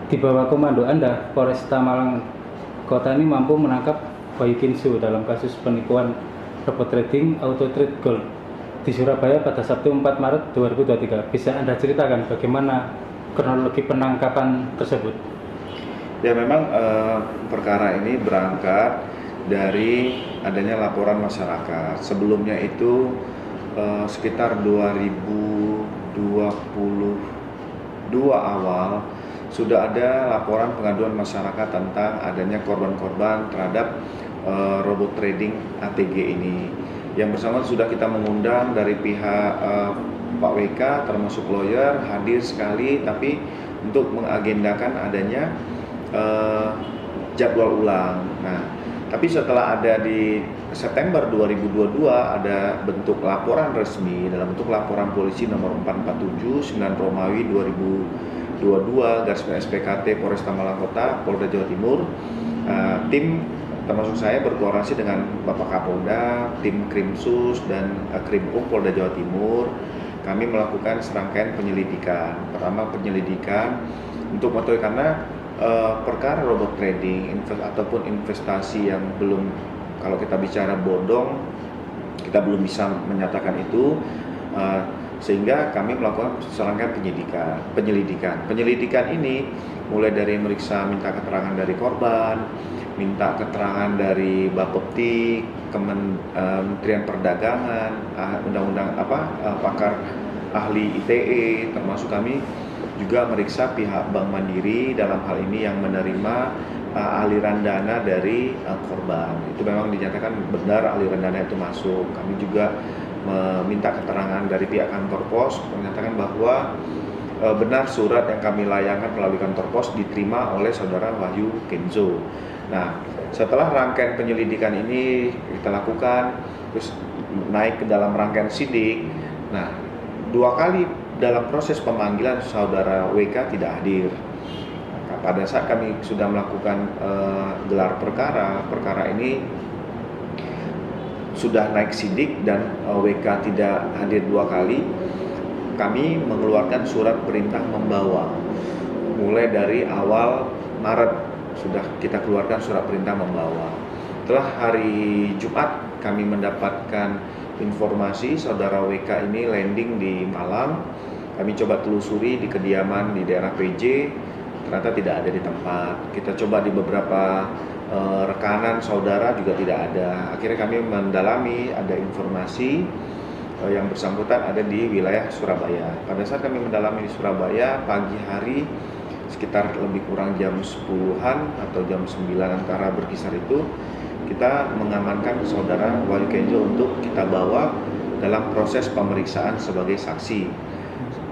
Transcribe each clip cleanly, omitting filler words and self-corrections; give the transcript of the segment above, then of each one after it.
Di bawah komando Anda, Polresta Malang Kota ini mampu menangkap Wahyu Kenzo dalam kasus penipuan robot trading Auto Trade Gold di Surabaya pada Sabtu 4 Maret 2023. Bisa Anda ceritakan bagaimana kronologi penangkapan tersebut? Ya, memang perkara ini berangkat dari adanya laporan masyarakat. Sebelumnya itu sekitar 2022 awal sudah ada laporan pengaduan masyarakat tentang adanya korban-korban terhadap robot trading ATG ini. Yang bersangkutan sudah kita mengundang dari pihak Pak WK termasuk lawyer hadir sekali, tapi untuk mengagendakan adanya jadwal ulang. Nah, tapi setelah ada di September 2022 ada bentuk laporan resmi dalam bentuk laporan polisi nomor 447 9 Romawi 2022 /SPKT Polresta Malang Kota Polda Jawa Timur. Tim termasuk saya berkoordinasi dengan Bapak Kapolda, tim Krimsus dan Krimum Polda Jawa Timur. Kami melakukan serangkaian penyelidikan. Pertama, penyelidikan untuk mengetahui karena perkara robot trading ataupun investasi yang belum, kalau kita bicara bodong, kita belum bisa menyatakan itu, sehingga kami melakukan serangkaian penyelidikan. Penyelidikan ini mulai dari meriksa, minta keterangan dari korban, minta keterangan dari Bapepti, Kementerian Perdagangan, pakar ahli ITE, termasuk kami juga meriksa pihak Bank Mandiri dalam hal ini yang menerima aliran dana dari korban. Itu memang dinyatakan benar aliran dana itu masuk. Kami juga meminta keterangan dari pihak kantor pos menyatakan bahwa benar surat yang kami layangkan melalui kantor pos diterima oleh saudara Wahyu Kenzo. Nah, setelah rangkaian penyelidikan ini kita lakukan, terus naik ke dalam rangkaian sidik. Nah, 2 kali dalam proses pemanggilan saudara WK tidak hadir. Nah, pada saat kami sudah melakukan gelar perkara ini sudah naik sidik dan WK tidak hadir 2 kali, kami mengeluarkan surat perintah membawa. Mulai dari awal Maret sudah kita keluarkan surat perintah membawa. Setelah hari Jumat kami mendapatkan informasi saudara WK ini landing di Malang. Kami coba telusuri di kediaman di daerah PJ, ternyata tidak ada di tempat. Kita coba di beberapa rekanan saudara juga tidak ada. Akhirnya kami mendalami, ada informasi yang bersangkutan ada di wilayah Surabaya. Pada saat kami mendalami di Surabaya pagi hari sekitar lebih kurang jam 10-an atau jam 9 antara berkisar itu, kita mengamankan saudara Wahyu Kenzo untuk kita bawa dalam proses pemeriksaan sebagai saksi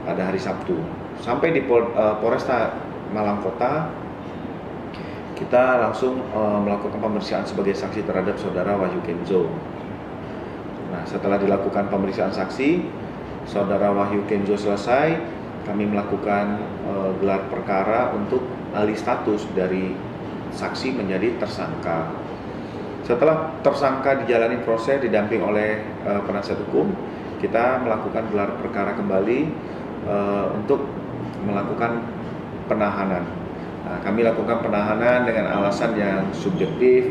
pada hari Sabtu. Sampai di Polresta Malang Kota, kita langsung melakukan pemeriksaan sebagai saksi terhadap saudara Wahyu Kenzo. Nah, setelah dilakukan pemeriksaan saksi, saudara Wahyu Kenzo selesai, kami melakukan gelar perkara untuk alih status dari saksi menjadi tersangka. Setelah tersangka dijalani proses didamping oleh penasihat hukum, kita melakukan gelar perkara kembali untuk melakukan penahanan. Nah, kami lakukan penahanan dengan alasan yang subjektif,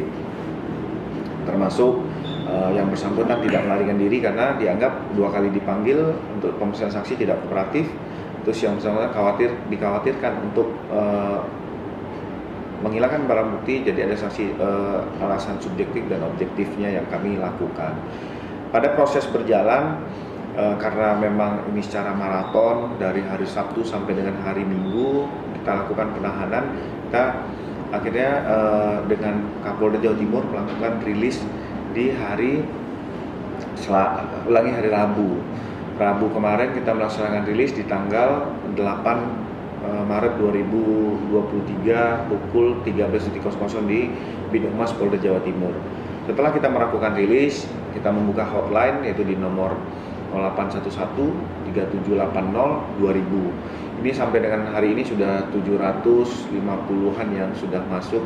termasuk yang bersangkutan tidak melarikan diri karena dianggap 2 kali dipanggil untuk pemeriksaan saksi tidak kooperatif. Terus yang bersangkutan dikhawatirkan untuk menghilangkan barang bukti, jadi ada saksi alasan subjektif dan objektifnya yang kami lakukan. Pada proses berjalan, karena memang ini secara maraton dari hari Sabtu sampai dengan hari Minggu kita lakukan penahanan, kita akhirnya dengan Kapolda Jawa Timur melakukan rilis di hari Rabu. Rabu kemarin kita melaksanakan rilis di tanggal 8 Maret 2023 pukul 13.00 di Bidung Mas Polda Jawa Timur. Setelah kita melakukan rilis, kita membuka hotline yaitu di nomor 0811 3780 2000. Ini sampai dengan hari ini sudah 750-an yang sudah masuk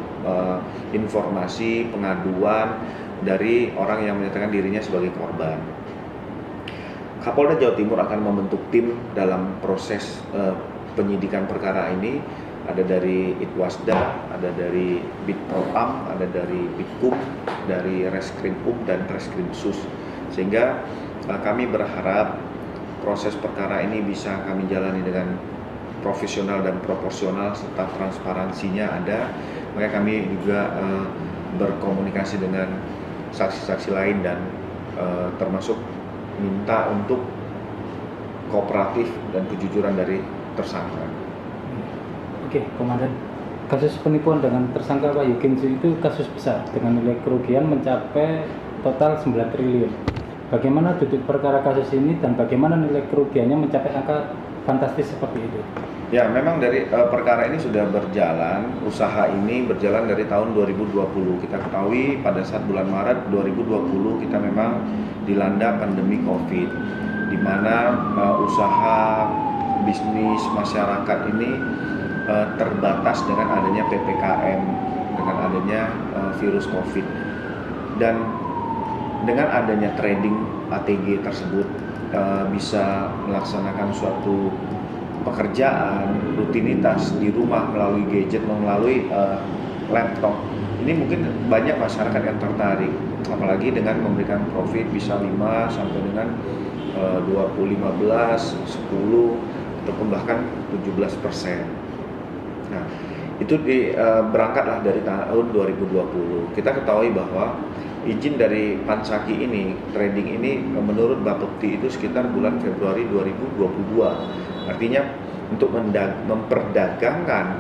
informasi pengaduan dari orang yang menyatakan dirinya sebagai korban. Kapolda Jawa Timur akan membentuk tim dalam proses penyidikan perkara ini ada dari Itwasda, ada dari Bitpropam, ada dari Bitkum, dari Reskrimum dan Reskrimsus. Sehingga kami berharap proses perkara ini bisa kami jalani dengan profesional dan proporsional serta transparansinya ada. Maka kami juga berkomunikasi dengan saksi-saksi lain dan termasuk minta untuk kooperatif dan kejujuran dari tersangka. Oke, Komandan. Kasus penipuan dengan tersangka Wahyu Kenzo itu kasus besar dengan nilai kerugian mencapai total 9 triliun. Bagaimana duduk perkara kasus ini dan bagaimana nilai kerugiannya mencapai angka fantastis seperti itu? Ya, memang dari perkara ini sudah berjalan, usaha ini berjalan dari tahun 2020. Kita ketahui pada saat bulan Maret 2020 kita memang dilanda pandemi Covid, di mana usaha bisnis masyarakat ini terbatas dengan adanya PPKM, dengan adanya virus Covid. Dan dengan adanya trading ATG tersebut bisa melaksanakan suatu pekerjaan, rutinitas di rumah melalui gadget, melalui laptop. Ini mungkin banyak masyarakat yang tertarik, apalagi dengan memberikan profit bisa 5 sampai dengan 20, 15, 10, ataupun bahkan 17%. Nah, itu berangkatlah dari tahun 2020. Kita ketahui bahwa izin dari Pansaki ini, trading ini menurut Bapepti itu sekitar bulan Februari 2022. Artinya untuk memperdagangkan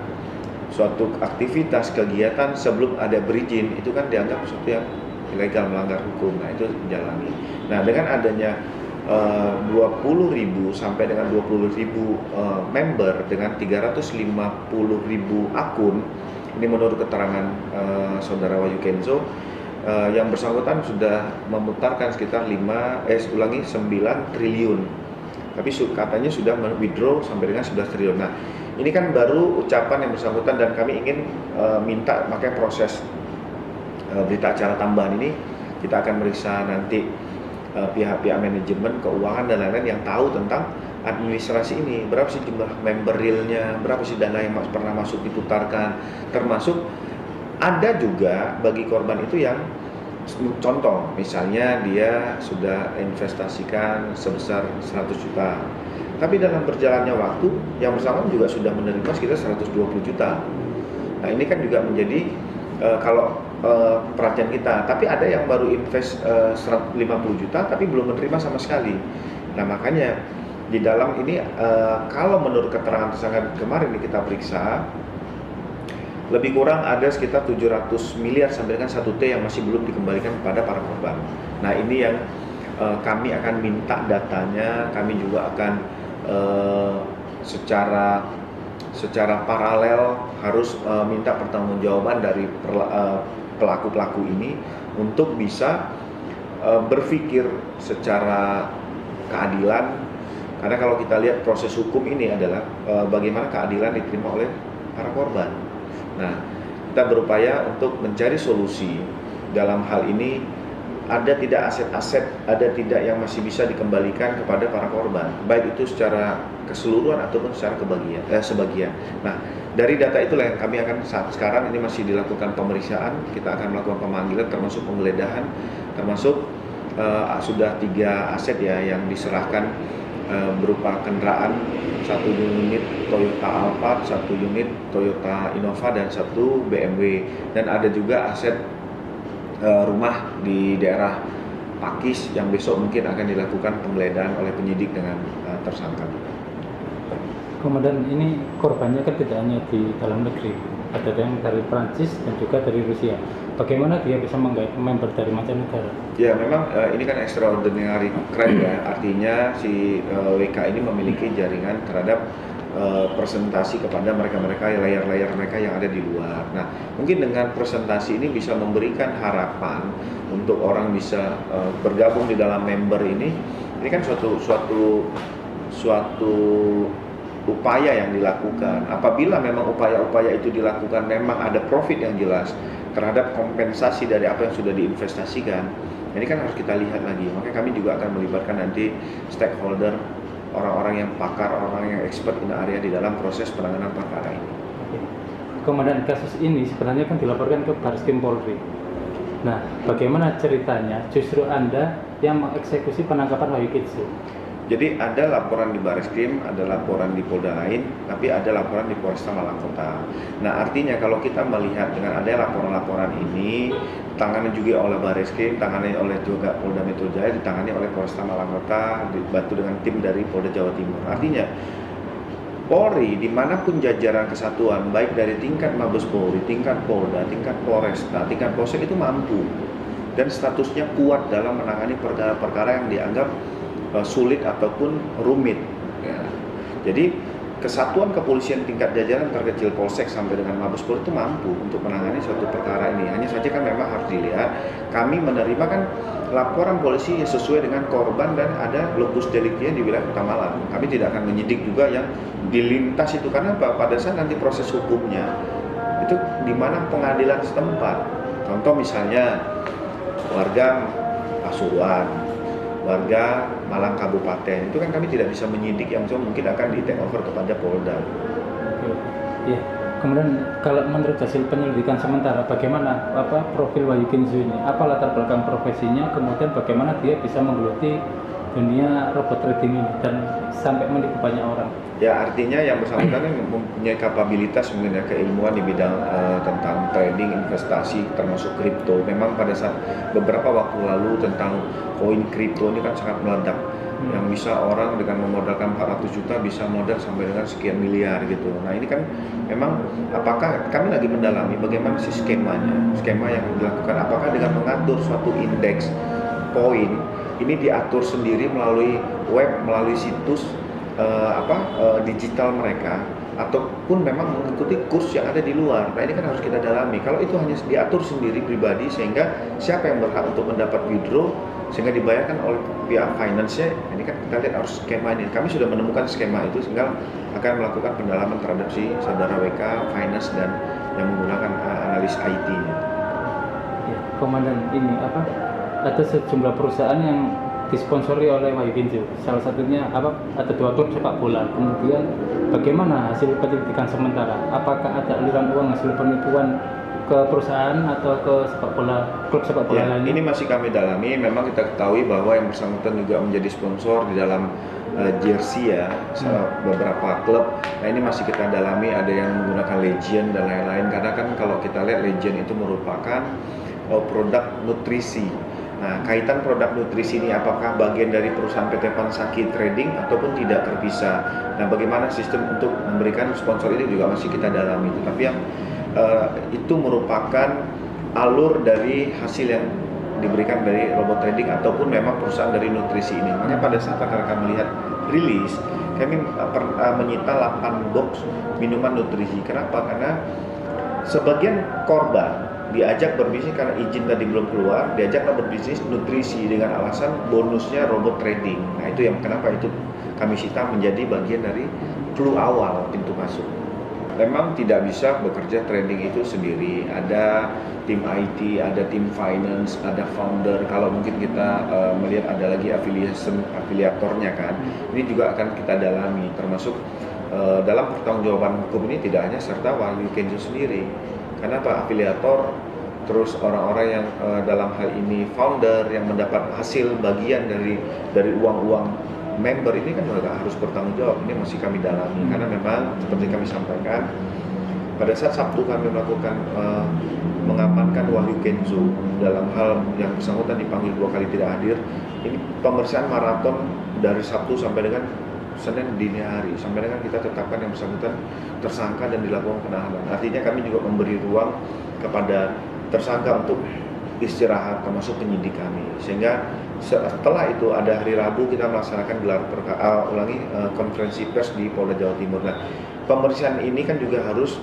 suatu aktivitas kegiatan sebelum ada berizin itu kan dianggap sesuatu yang ilegal, melanggar hukum. Nah, itu dijalani. Nah, dengan adanya 20.000 sampai dengan 20.000 member dengan 350.000 akun, ini menurut keterangan saudara Wahyu Kenzo, yang bersangkutan sudah memutarkan sekitar 9 triliun, tapi katanya sudah withdraw sampai dengan 11 triliun. Nah, ini kan baru ucapan yang bersangkutan dan kami ingin minta, makanya proses berita acara tambahan ini kita akan meriksa nanti pihak-pihak manajemen keuangan dan lain-lain yang tahu tentang administrasi ini, berapa sih jumlah member realnya, berapa sih dana yang pernah masuk diputarkan, termasuk ada juga bagi korban itu yang contoh misalnya dia sudah investasikan sebesar 100 juta, tapi dalam berjalannya waktu yang bersangkutan juga sudah menerima sekitar 120 juta. Nah, ini kan juga menjadi kalau perhatian kita, tapi ada yang baru invest 150 juta tapi belum menerima sama sekali. Nah, makanya di dalam ini kalau menurut keterangan tersangka kemarin kita periksa, lebih kurang ada sekitar 700 miliar sampai dengan 1T yang masih belum dikembalikan kepada para korban. Nah, ini yang kami akan minta datanya, kami juga akan secara paralel harus minta pertanggungjawaban dari pelaku-pelaku ini untuk bisa berpikir secara keadilan, karena kalau kita lihat proses hukum ini adalah bagaimana keadilan diterima oleh para korban. Nah, kita berupaya untuk mencari solusi dalam hal ini. Ada tidak aset-aset, ada tidak yang masih bisa dikembalikan kepada para korban, baik itu secara keseluruhan ataupun secara sebagian. Nah, dari data itulah yang kami akan saat sekarang ini masih dilakukan pemeriksaan. Kita akan melakukan pemanggilan termasuk penggeledahan, termasuk sudah 3 aset ya yang diserahkan berupa kendaraan, 1 unit Toyota Alphard, 1 unit Toyota Innova dan 1 BMW, dan ada juga aset rumah di daerah Pakis yang besok mungkin akan dilakukan penggeledahan oleh penyidik dengan tersangka. Komandan, ini korbannya kan tidak hanya di dalam negeri, ada yang dari Prancis dan juga dari Rusia. Bagaimana dia bisa menggait member dari mancanegara? Ya, memang ini kan extraordinary crime ya, artinya si WK ini memiliki jaringan terhadap presentasi kepada mereka-mereka, layar-layar mereka yang ada di luar. Nah, mungkin dengan presentasi ini bisa memberikan harapan untuk orang bisa bergabung di dalam member ini. Ini kan suatu upaya yang dilakukan. Apabila memang upaya-upaya itu dilakukan memang ada profit yang jelas terhadap kompensasi dari apa yang sudah diinvestasikan, ini kan harus kita lihat lagi. Makanya kami juga akan melibatkan nanti stakeholder, orang-orang yang pakar, orang-orang yang expert in area di dalam proses penanganan perkara ini. komandan kasus ini sebenarnya kan dilaporkan ke Bareskrim Polri. Nah, bagaimana ceritanya justru Anda yang mengeksekusi penangkapan Wahyu Kenzo? Jadi ada laporan di Bareskrim, ada laporan di Polda lain, tapi ada laporan di Polresta Malang Kota. Nah, artinya kalau kita melihat dengan adanya laporan-laporan ini, ditangani juga oleh Bareskrim, ditangani oleh juga Polda Metro Jaya, ditangani oleh Polresta Malang Kota, dibantu dengan tim dari Polda Jawa Timur. Artinya Polri dimanapun jajaran kesatuan, baik dari tingkat Mabes Polri, tingkat Polda, tingkat Polresta, tingkat Polsek itu mampu dan statusnya kuat dalam menangani perkara-perkara yang dianggap sulit ataupun rumit. Ya. Jadi kesatuan kepolisian tingkat jajaran terkecil Polsek sampai dengan Mabes Polri itu mampu untuk menangani suatu perkara ini. Hanya saja kan memang harus dilihat, kami menerima kan laporan polisi sesuai dengan korban dan ada locus delicti di wilayah Kota Malang. Kami tidak akan menyidik juga yang dilintas itu, karena apa? Pada saat nanti proses hukumnya itu di mana pengadilan setempat. Contoh misalnya warga Pasuruan, warga Malang Kabupaten, itu kan kami tidak bisa menyidik yang mungkin akan di take over kepada Polda. Ya. Kemudian kalau menurut hasil penyelidikan sementara, bagaimana profil Wahyu Kenzo ini? Apa latar belakang profesinya? Kemudian bagaimana dia bisa menggeluti dunia robot trading ini dan sampai menipu banyak orang? Ya, artinya yang bersangkutan mempunyai kapabilitas, mempunyai keilmuan di bidang tentang trading, investasi, termasuk kripto. Memang pada saat beberapa waktu lalu tentang koin kripto ini kan sangat meledak. Yang bisa orang dengan memodalkan 400 juta bisa modal sampai dengan sekian miliar gitu. Nah, ini kan memang apakah kami lagi mendalami bagaimana sih skemanya, skema yang dilakukan, apakah dengan mengatur suatu indeks koin ini diatur sendiri melalui web, melalui situs digital mereka, ataupun memang mengikuti kurs yang ada di luar. Nah, ini kan harus kita dalami. Kalau itu hanya diatur sendiri pribadi, sehingga siapa yang berhak untuk mendapat withdraw sehingga dibayarkan oleh pihak finance-nya, ini kan kita lihat harus skema ini. Kami sudah menemukan skema itu, sehingga akan melakukan pendalaman terhadap si saudara WK, finance, dan yang menggunakan analis IT-nya. Ya, komandan, ini ada sejumlah perusahaan yang disponsori oleh Wahyu Kenzo. Salah satunya ada 2 klub sepak bola. Kemudian bagaimana hasil penyelidikan sementara? Apakah ada aliran uang hasil penipuan ke perusahaan atau ke klub sepak bola lainnya? Ini masih kami dalami. Memang kita ketahui bahwa yang bersangkutan juga menjadi sponsor di dalam jersey ya, beberapa klub. Nah, ini masih kita dalami, ada yang menggunakan Legend dan lain-lain. Karena kan kalau kita lihat Legend itu merupakan produk nutrisi. Nah, kaitan produk nutrisi ini apakah bagian dari perusahaan PT Pansaki Trading ataupun tidak terpisah. Nah, bagaimana sistem untuk memberikan sponsor ini juga masih kita dalami. Tetapi yang itu merupakan alur dari hasil yang diberikan dari robot trading ataupun memang perusahaan dari nutrisi ini. Makanya pada saat rekan-rekan melihat rilis, kami menyita 8 box minuman nutrisi. Kenapa? Karena sebagian korban diajak berbisnis karena izin tadi belum keluar, diajaklah berbisnis nutrisi dengan alasan bonusnya robot trading. Nah, itu yang kenapa itu kami sita menjadi bagian dari clue awal pintu masuk. Memang tidak bisa bekerja trading itu sendiri. Ada tim IT, ada tim finance, ada founder. Kalau mungkin kita melihat ada lagi afiliatornya kan. Ini juga akan kita dalami, termasuk dalam pertanggungjawaban hukum ini tidak hanya serta Wahyu Kenzo sendiri. Karena Pak afiliator, terus orang-orang yang dalam hal ini founder yang mendapat hasil bagian dari uang-uang member ini kan juga harus bertanggung jawab. Ini masih kami dalami karena memang seperti kami sampaikan pada saat Sabtu kami melakukan mengamankan Wahyu Kenzo dalam hal yang bersangkutan dipanggil 2 kali tidak hadir. Ini pemeriksaan maraton dari Sabtu sampai dengan Senin dini hari, sampai dengan kita tetapkan yang bersangkutan tersangka dan dilakukan penahanan. Artinya kami juga memberi ruang kepada tersangka untuk istirahat termasuk penyidik kami, sehingga setelah itu ada hari Rabu kita melaksanakan gelar konferensi pers di Polda Jawa Timur. Nah, pemeriksaan ini kan juga harus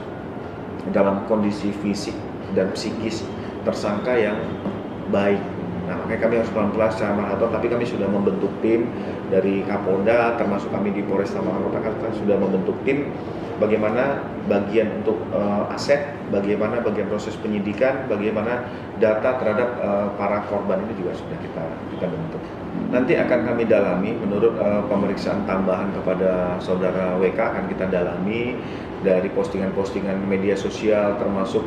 dalam kondisi fisik dan psikis tersangka yang baik. Nah, makanya kami harus pelan-pelan secara merata, tapi kami sudah membentuk tim dari Kapolda, termasuk kami di Polresta Malang Kota kita sudah membentuk tim bagaimana bagian untuk aset, bagaimana bagian proses penyidikan, bagaimana data terhadap para korban ini juga sudah kita bentuk. Nanti akan kami dalami menurut pemeriksaan tambahan kepada saudara WK akan kita dalami dari postingan-postingan media sosial termasuk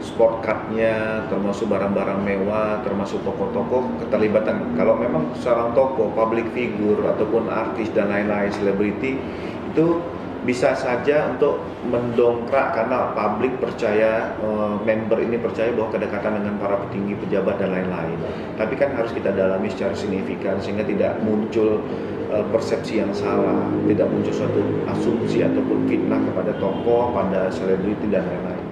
sport card-nya, termasuk barang-barang mewah, termasuk toko-toko keterlibatan. Kalau memang seorang toko, public figure ataupun artis dan lain-lain selebriti itu bisa saja untuk mendongkrak karena publik percaya, member ini percaya bahwa kedekatan dengan para petinggi pejabat dan lain-lain. Tapi kan harus kita dalami secara signifikan sehingga tidak muncul persepsi yang salah, tidak muncul suatu asumsi ataupun fitnah kepada tokoh, pada selebriti dan lain-lain.